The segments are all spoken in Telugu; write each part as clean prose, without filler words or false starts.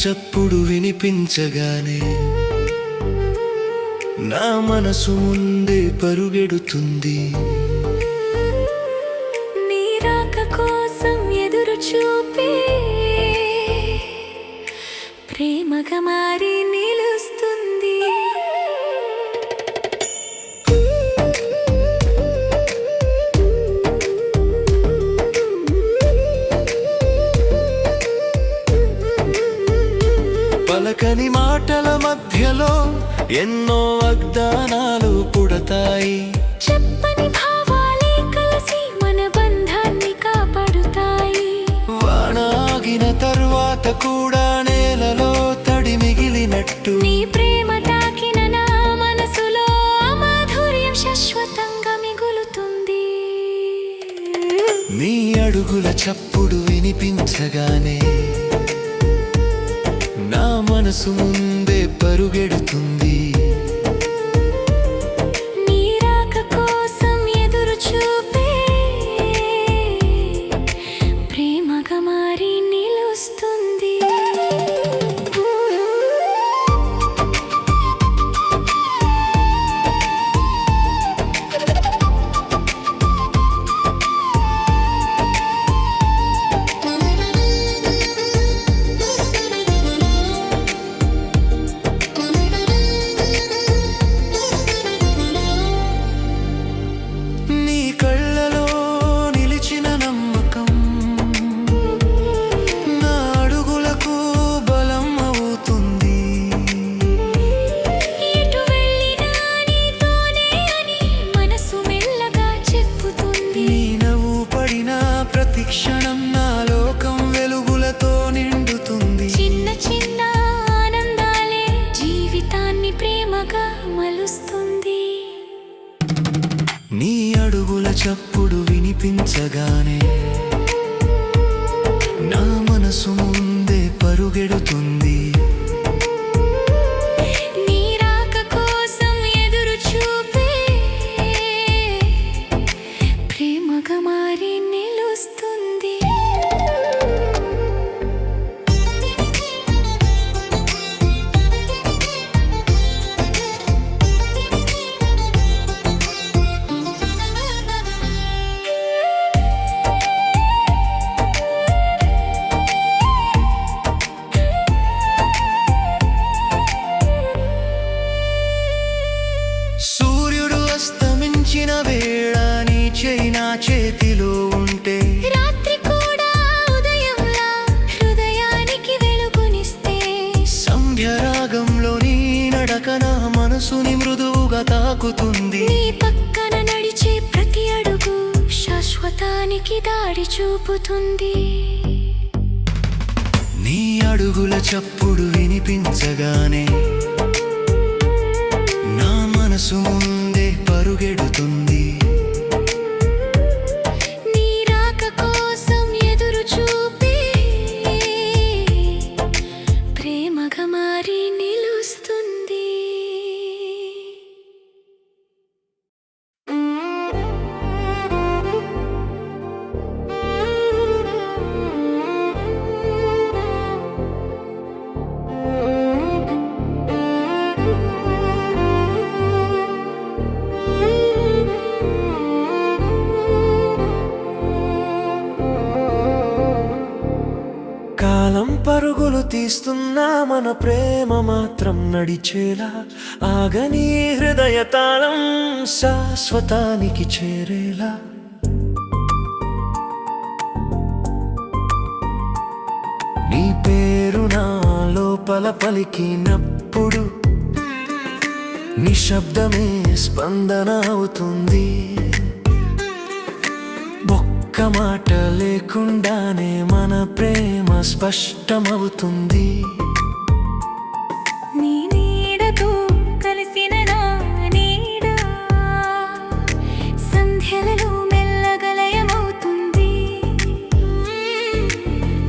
చప్పుడు వినిపించగానే నా మనసు ముందే పరుగెడుతుంది. నీ రాక కోసం ఎదురు చూపే ప్రేమగా మారి నిలుస్తుంది. పలకని మాటల మధ్యలో ఎన్నో వాగ్దానాలు పుడతాయి. చెప్పని భావాలే కలిసి మన బంధాన్ని కాపాడుతాయి. వానాగిన తరువాత కూడా నేలలో తడి మిగిలినట్టు నీ ప్రేమ తాకిన నా మనసులో మాధుర్యం శాశ్వతంగా మిగులుతుంది. నీ అడుగుల చప్పుడు వినిపించగానే నా మనసు ముందే పరుగెడుతుంది. నీ రాక కోసం ఎదురు చూపే ప్రేమగా మారి నిలుస్తుంది. క్షణం నా లోకం వెలుగులతో నిండుతుంది. చిన్న చిన్న ఆనందాలే జీవితాన్ని ప్రేమగా మలుస్తుంది. నీ అడుగుల చప్పుడు వినిపించగానే నా మనసు ముందే పరుగెడుతుంది. నీ రాక కోసం ఎదురు చూపే ప్రేమగా మారి నిలుస్తుంది. సూర్యుడు అస్తమించిన వేళ నీ చేయి నా చేతిలో ఉంటే రాత్రి కూడా ఉదయంలా హృదయానికి వెలుగునిస్తే సంధ్యరాగంలో నీ నడక నా మనసుని మృదువుగా తాకుతుంది. నీ పక్కన నడిచే ప్రతి అడుగు శాశ్వతానికి దారి చూపుతుంది. నీ అడుగుల చప్పుడు వినిపించగానే నా మనసు ముందే పరుగెడుతుంది. నీ రాక కోసం ఎదురు చూపే ప్రేమగా మారి నిలుస్తుంది. కాలం పరుగులు తీస్తున్నా మన ప్రేమ మాత్రం నడిచేలా ఆగని హృదయ తాళం శాశ్వతానికి చేరేలా. నీ పేరు నా లోపల పలికినప్పుడు నిశ్శబ్దమే స్పందన అవుతుంది. ఒక్క మాట లేకుండానే మన ప్రేమ స్పష్టమవుతుంది. నీ నీడతో కలిసిన నా నీడ సంధ్యలలో మెల్లగలయమవుతుంది.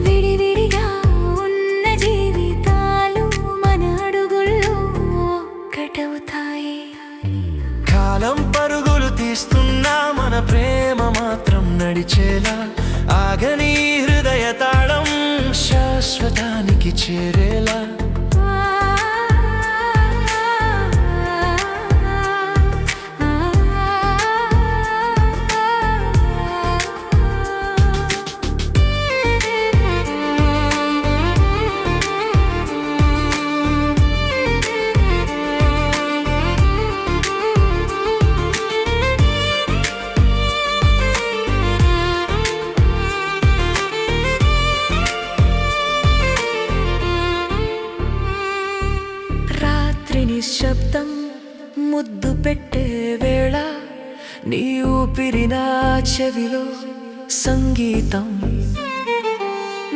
విడివిడిగా ఉన్న జీవితాలు మన అడుగుల్లో ఒక్కటవుతాయి. కాలం పరుగులు తీస్తున్నా మన ప్రేమ మాత్రం నడిచేలా ఆగని హృదయ తాళం శాశ్వతానికి చేరే పెట్టే వేళ నీ ఊపిరి నా చెవిలో సంగీతం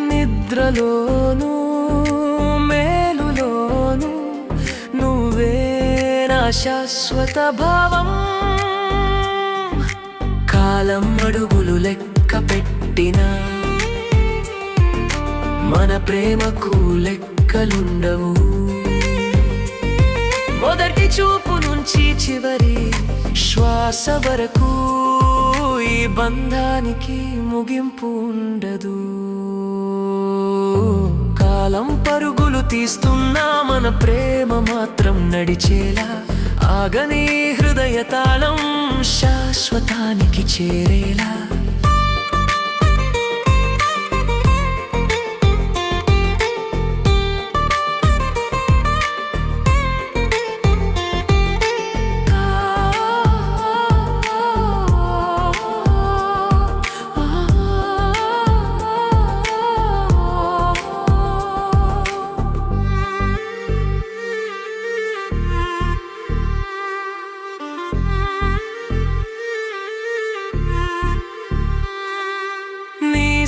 నిద్రలోను మేలులోను నువ్వే నా శాశ్వత భావం కాలం అడుగులు లెక్క పెట్టినా మన ప్రేమకు లెక్కలుండవు మొదటి చూపు నుంచి చివరి శ్వాస వరకు ఈ బంధానికి ముగింపు ఉండదు కాలం పరుగులు తీస్తున్నా మన ప్రేమ మాత్రం నడిచేలా ఆగని హృదయ తాళం శాశ్వతానికి చేరేలా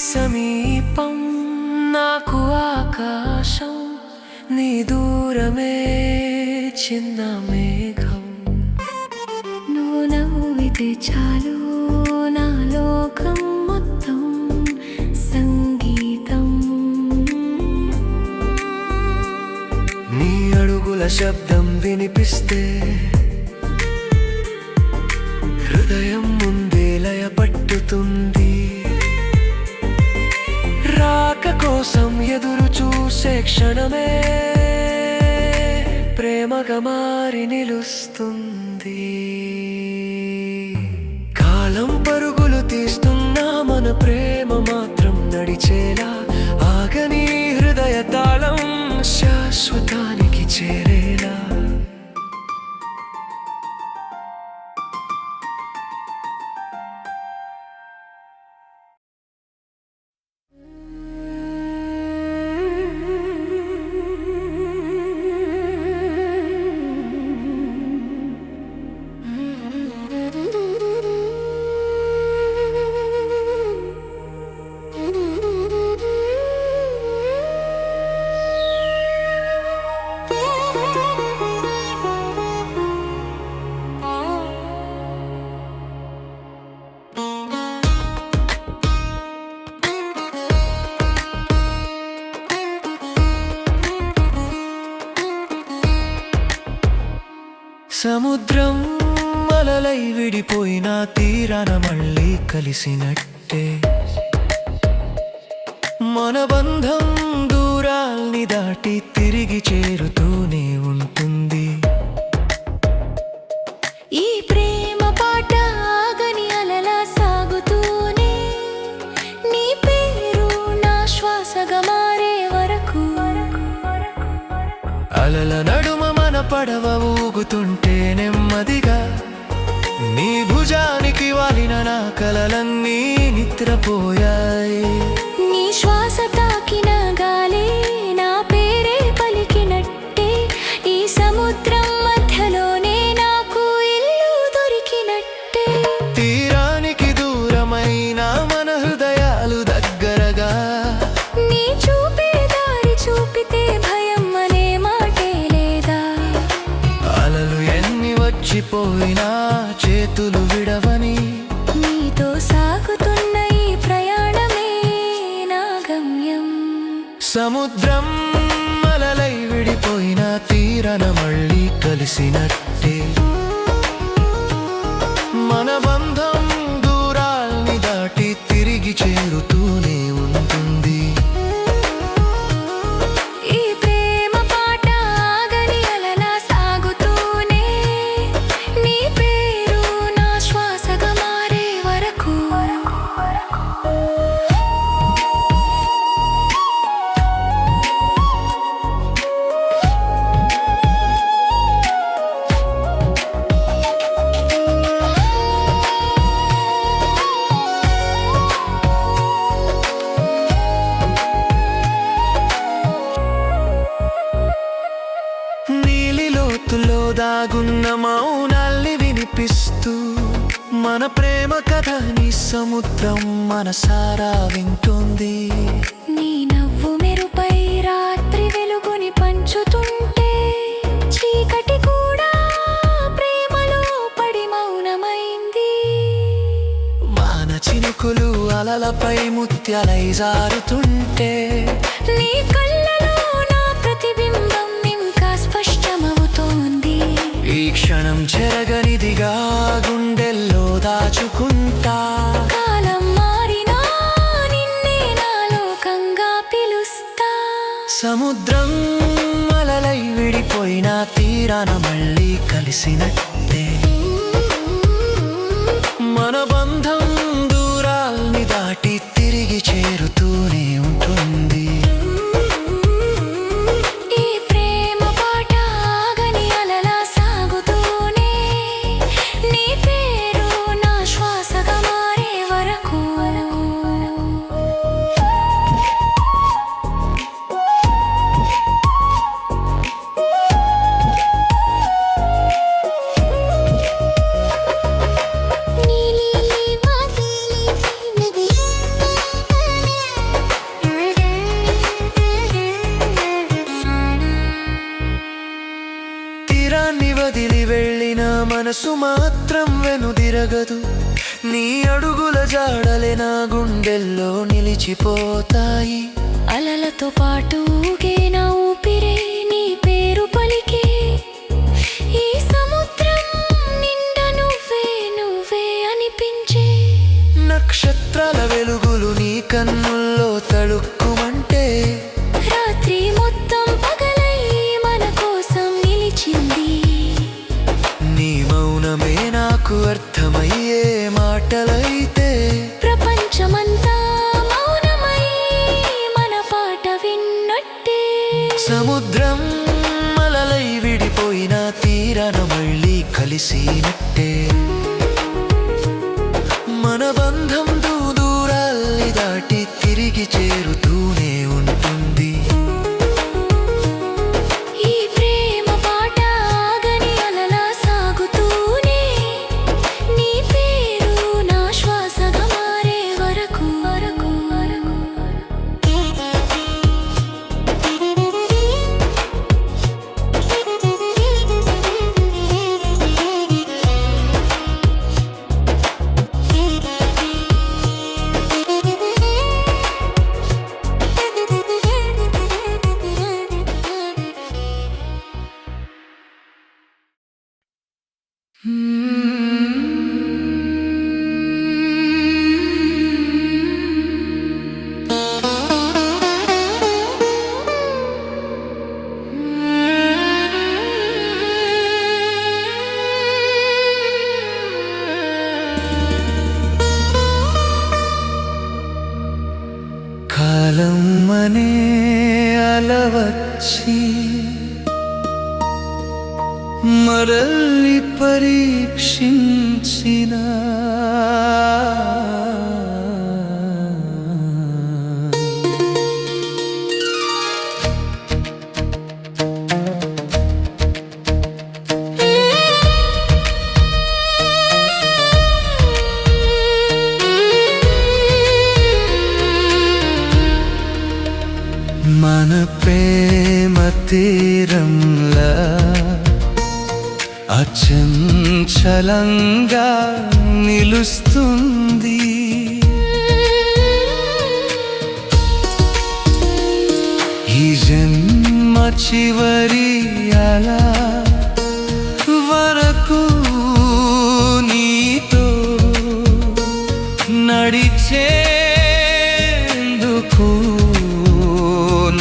సమీపం నాకు ఆకాశం నీ దూరమే చిన్న మేఘం నువ్వు నవ్వితే చాలు నా లోకం మొత్తం సంగీతం నీ అడుగుల శబ్దం వినిపిస్తే హృదయం ముందే లయపట్టుతుంది రాక కోసం ఎదురు చూసే క్షణమే ప్రేమగా మారి నిలుస్తుంది కాలం పరుగులు తీస్తున్నా మన ప్రేమ మాత్రం నడిచేలా ఆగని హృదయ తాళం శాశ్వతానికి చేరేలా సముద్రం అలలై విడిపోయిన తీరాన మళ్ళీ కలిసినట్టే మన బంధం దూరాల్ని దాటి తిరిగి చేరుతూనే ఉంటుంది ఈ ప్రేమ పాట ఆగని అలలా సాగుతూనే నీ పేరు నా శ్వాసగా మారే వరకు అలల నడుమ మన పడవ ఊగుతుంటే నెమ్మదిగా నీ భుజానికి వాలిన నా కలలన్నీ నిద్రపోయాయి నీ శ్వాస తాకిన గాలి నా పేరే పలికినట్టే ఈ సముద్రం మధ్యలోనే నాకు ఇల్లు దొరికినట్టే తీరానికి దూరమైన మన హృదయాలు దగ్గరగా నీ చూపే దారి చూపితే భయం అనే మాటే లేదా అలలు ఎన్ని వచ్చిపోయినా చేతులు విడవని నీతో సాగుతున్న ఈ ప్రయాణమే నా గమ్యం సముద్రం అలలై విడిపోయిన తీరాన మళ్ళీ కలిసినట్టే మన బంధం దూరాల్ని దాటి తిరిగి చేరుతూనే ఉంటుంది ఈ ప్రేమ పాట ఆగని అలలా సాగుతూనే నీ పేరు నా శ్వాసగా మారే వరకు పలకని సముద్రం మనసారా వింటుంది. నీ నవ్వు మెరుపై రాత్రి వెలుగుని పంచుతుంటే చీకటి కూడా ప్రేమలో పడి మౌనమైంది. వాన చినుకులు అలలపై ముత్యాలై జారుతుంటే నీ కళ్ళలో నా ప్రతిబింబం ఇంకా స్పష్టమవుతోంది. ఈ క్షణం చెరగనిదిగా గుండెల్లో దాచుకుంటా. కాలం మారినా నిన్నే నా లోకంగా పిలుస్తా. సముద్రం అలలై విడిపోయిన తీరాన మళ్ళీ కలిసినట్టే మన బంధం దూరాల్ని దాటి తిరిగి చేరుతూనే ఉంటుంది. ఈ ప్రేమ పాట ఆగని అలలా సాగుతూనే నీ పేరు నా శ్వాసగా మారే వరకు. తీరాన్ని వదిలి వెళ్ళిన మనసు మాత్రం వెనుదిరగదు. నీ అడుగుల జాడలే నా గుండెల్లో నిలిచిపోతాయి. అలలతో పాటు ఊగే నా ఊపిరే నీ పేరు పలికే. ఈ సముద్రం నిండా నువ్వే నువ్వే అనిపించే. నక్షత్రాల వెలుగులు నీ కన్నుల్లో తళుక్కుమంటే రాత్రి మొత్తం పగలై మన కోసం నిలిచింది. నీ మౌనమే నాకు అర్థమయ్యే మాటలైతే ప్రపంచమంతా మౌనమై మన పాట విన్నట్టే. సముద్రం అలలై విడిపోయిన తీరాన మళ్ళీ కలిసినట్టే మన బంధం దూరాల్ని దాటి తిరిగి చేరుతూనే ఉంటుంది. ఈ ప్రేమ పాట ఆగని అలలా సాగుతూనే నీ పేరు నా శ్వాసగా మారే వరకు. కాలం అనే అలవచ్చి మరల్ని పరీక్షించిన మన ప్రేమ తీరంలా అచంచలంగా నిలుస్తుంది. ఈ జన్మ చివరి అలా వరకు నీతో నడిచేందుకు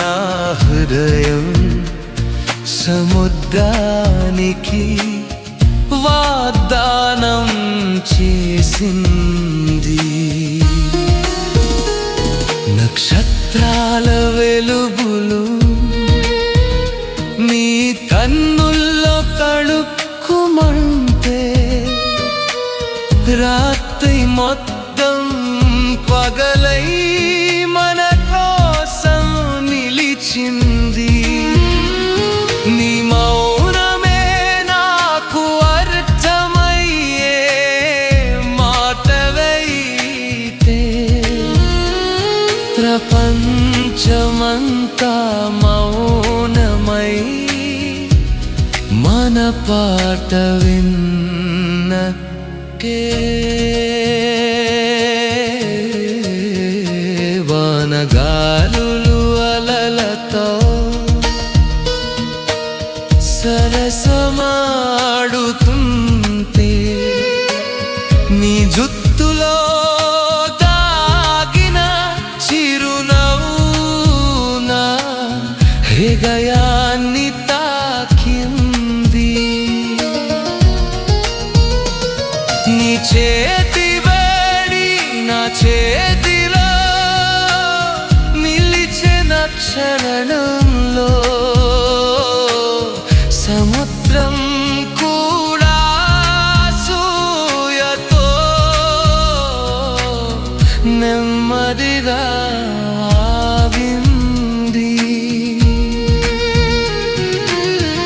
నా హృదయం సముద్రానికి వాగ్దానం చేసింది. నక్షత్రాల వెలుగులు నీ కన్నుల్లో తళుక్కుమంటే రాత్రి మొత్తం పగలై మన కోసం నిలిచింది. నీ మౌనమే నాకు అర్థమయ్యే మాటవై ప్రపంచమంతా మౌనమై మన పాట విన్నకే వానగాలులు అలలతో సరసమాడుతుంటే నీ జుత్తులో దాగిన చిరునవ్వునా హృదయాన్ని తాకింది. నీ చేతి వేడి నా చేతిలో నిలిచిన క్షణంలో సముద్రం కూడా సూయతో నెమ్మదిగా ఆవింది.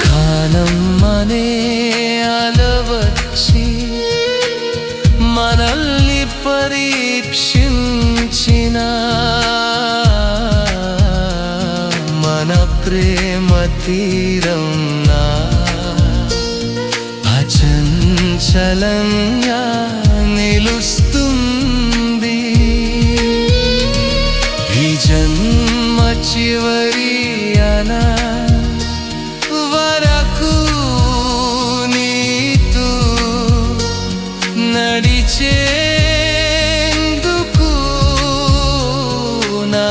కాలం అనే అలవచ్చి మనల్ని పరీక్షించిన మన ప్రేమ తీరం నా అచంచలంగా నిలుస్తుంది. ఈ జన్మ చివరి అనా వరకు నీతో నడిచేందుకు నా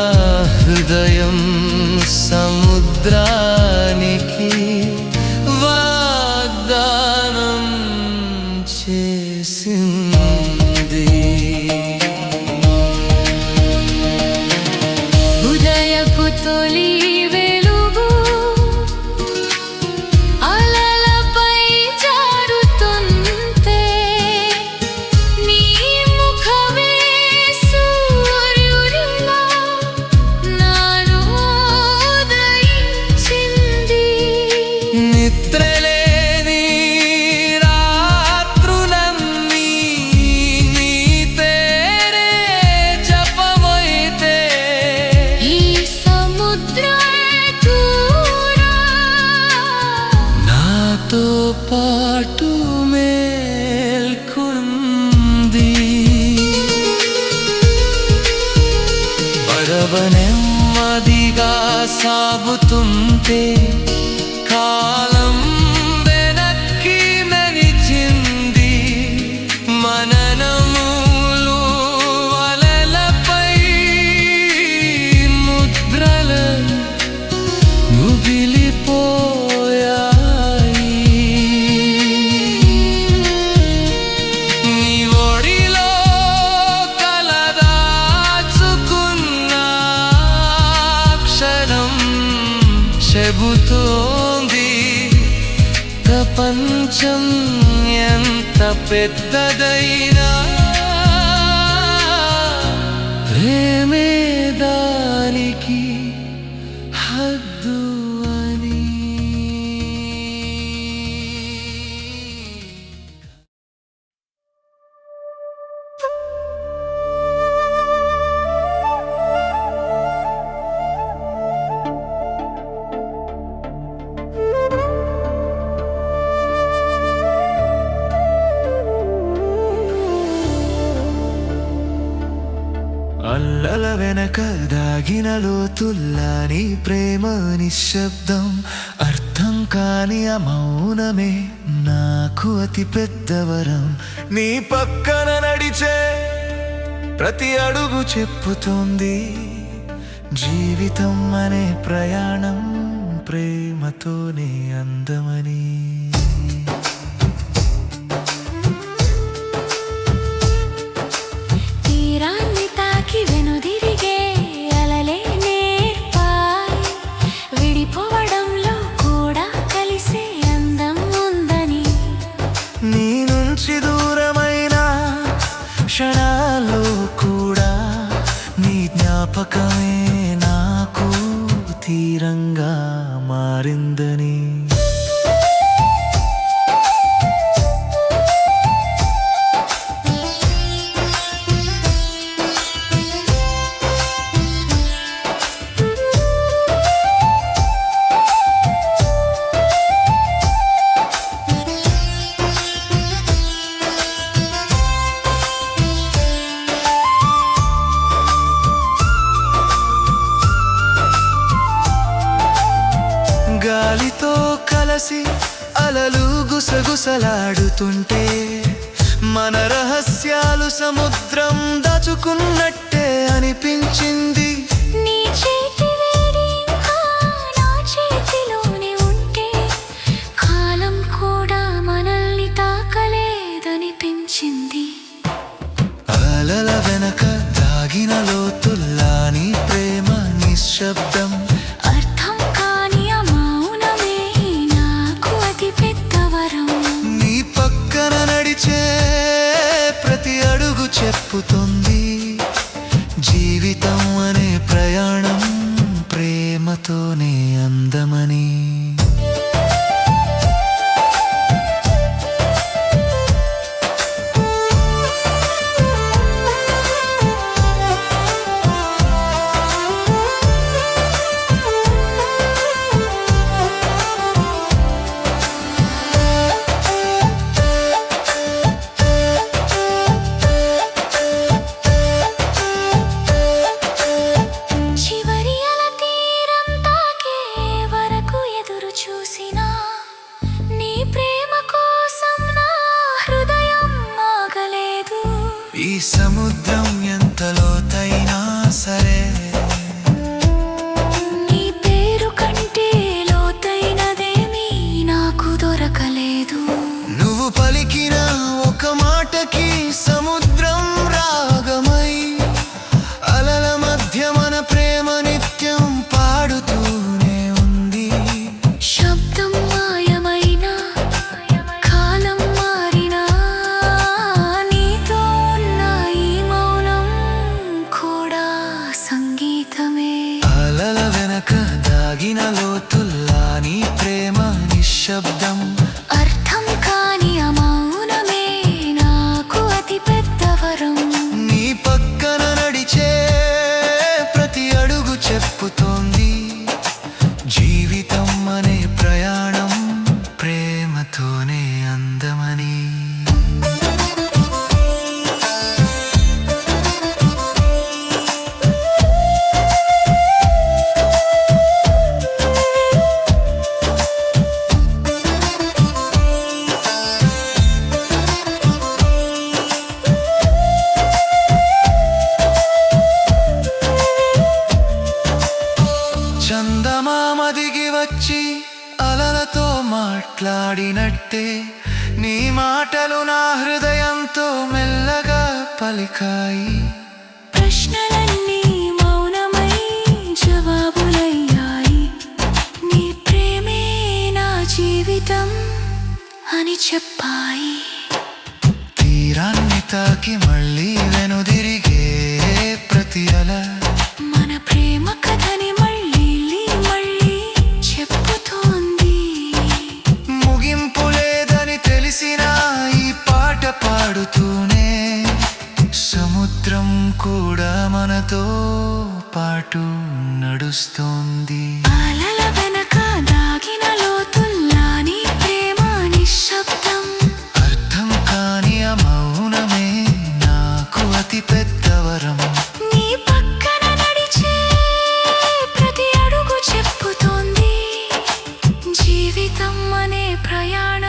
హృదయం సముద్రానికి వాగ్దానం చేసింది. ఉదయపు తొలి వెలుగు అలలపై జారుతుంటే నీ ముఖమే సూర్యుడిలా నాలో ఉదయించింది. నిద్రలేని రాత్రులన్నీ నీ తేరే జపమైతే ఈ సముద్రం కూడా నాతో పాటు మేల్కొంది. పడవ నెమ్మదిగా సాగుతుంటే కాలం వెనక్కి నడిచింది. మననములు అలలపై ముద్రల ముగిలిపోయాయి. నీ ఒడిలో కలదాచుకున్న క్షణం చెబుతోంది ప్రపంచం ఎంత పెద్దదైనా ప్రేమే దానికి హద్దు అని. అల్లల వెనక దాగిన లోతుల్లా నీ ప్రేమ నిశ్శబ్దం అర్థం కాని ఆ మౌనమే నాకు అతి పెద్దవరం. నీ పక్కన నడిచే ప్రతి అడుగు చెప్పుతోంది జీవితం అనే ప్రయాణం ప్రేమతోనే అందమని. తీరాన్ని తాకి వెనుదిరిగే అలలే నేర్పాయి విడిపోవడంలో కూడా కలిసే అందం ఉందని. నీ నుంచి దూరమైన క్షణాల్లో కూడా నీ జ్ఞాపకమే నాకు తీరంగా మారిందని. కలిసి అలలు గుసగుసలాడుతుంటే మన రహస్యాలు సముద్రం దాచుకున్నట్టే అనిపించింది. నీ చేతి వేడి ఇంకా నా చేతిలోనే ఉంటే కాలం కూడా మనల్ని తాకలేదనిపించింది. అలల వెనక దాగిన లోతుల్లా నీ ప్రేమ నిశ్శబ్దం, అర్థం కాని ఆ మౌనమే నాకు అతి పెద్ద వరం. నీ పక్కన నడిచే ప్రతి అడుగు చెప్పుతుంది జీవితం అనే ప్రయాణం ప్రేమతోనే అందమని. చివరి అల తీరం తాకే వరకు ఎదురు చూసినా నీ ప్రేమ కోసం నా హృదయం ఆగలేదు. ఈ సముద్రం ఎంత లోతైనా సరే నీ పేరు కంటే లోతైనదేమీ నాకు దొరకలేదు. నువ్వు పలికిన ఒక మాటకి సముద్రం రాగమై అలల మధ్య మన ప్రేమ నిత్యం పాడుతూనే ఉంది. శబ్దం మాయమైనా కాలం మారినా నీతో ఉన్న ఈ మౌనం కూడా సంగీతమే. అలల వెనక దాగిన లోతుల్లా నీ ప్రేమ నిశ్శబ్దం, అర్థం కాని ఆ మౌనమే నాకు అతి పెద్ద వరం. నీ పక్కన నడిచే ప్రతి అడుగు చెప్పుతోంది జీవితం అనే ప్రయాణం ప్రేమతోనే అందమని. చందమామ దిగి వచ్చి అలలతో మాట్లాడినట్టే నీ మాటలు నా హృదయంతో మెల్లగా పలికాయి. ప్రశ్నలన్నీ మౌనమై జవాబులయ్యాయి. నీ ప్రేమే నా జీవితం అని చెప్పాయి. తీరాన్ని తాకి మళ్ళీ వెనుదిరిగే ప్రతి అల మన ప్రేమ కథని మళ్ళీ మళ్ళీ చెప్పుతోంది. ముగింపు లేదని తెలిసిన ఈ పాట పాడుతూనే సముద్రం కూడా మనతో పాటు నడుస్తోంది. అలల వెనక దాగిన లోతుల్లా నీ ప్రేమ నిశ్శబ్దం, అర్థం కాని ఆ మౌనమే నాకు అతి పెద్ద వరం. నీ పక్కన నడిచే ప్రతి అడుగు చెప్పుతోంది జీవితం అనే ప్రయాణం